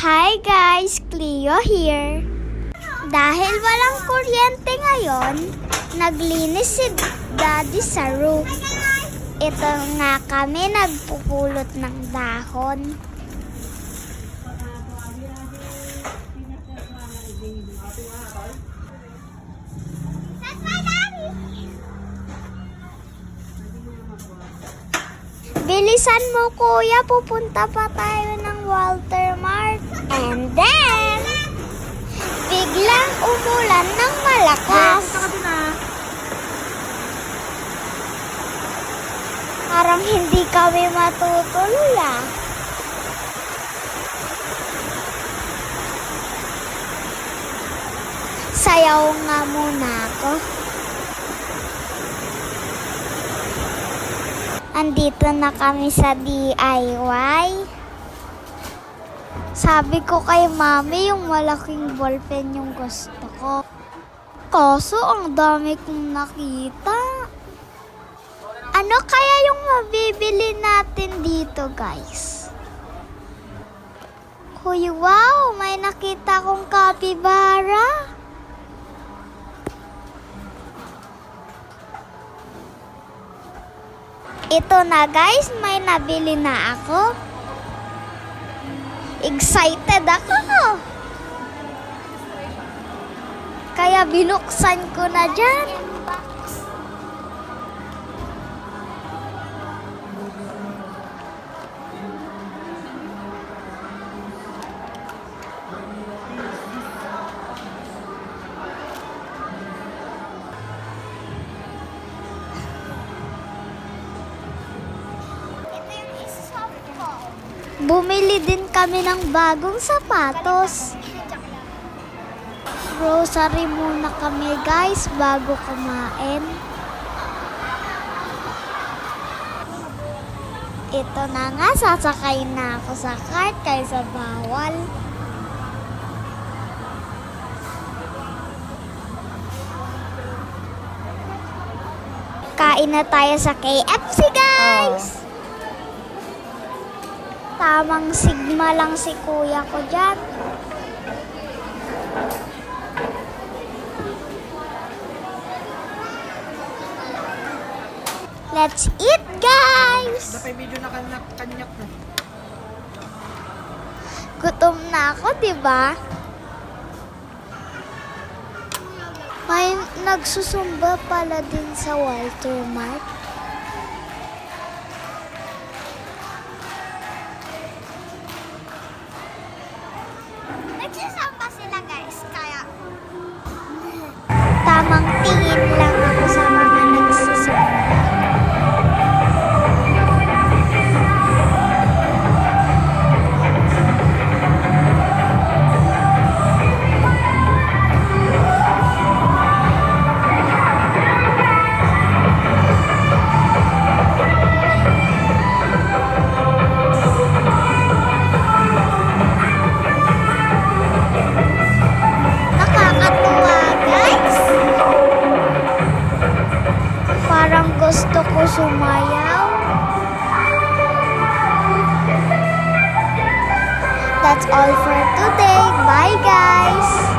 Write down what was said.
Hi guys, Cleo here. Dahil walang kuryente ngayon, naglinis si Daddy sa roof. Ito nga kami nagpupulot ng dahon. Bilisan mo kuya, pupunta pa tayo ng Walter Mart. And then, biglang umulan ng malakas. Parang hindi kami matutuloy ah. Sayaw nga muna ako. Andito na kami sa DIY. Sabi ko kay mami yung malaking ballpen yung gusto ko. Kaso ang dami kong nakita. Ano kaya yung mabibili natin dito guys? Huy, wow! May nakita kong capybara. Ito na guys, may nabili na ako. Excited ako. Kaya binuksan ko na dyan. Bumili din kami ng bagong sapatos. Grocery muna kami guys bago kumain. Ito na nga, sasakay na ako sa cart kaysa bawal. Kain na tayo sa KFC guys! Tamang sigma lang si kuya ko dyan. Let's eat, guys! Napay video na kanyak na. Gutom na ako, diba? May nagsusumba pala din sa Walter Mart. Nagsasamba sila guys, kaya tamang tingin lang ako sa mga nagsusumba. Gusto ko sumayaw. That's all for today. Bye guys!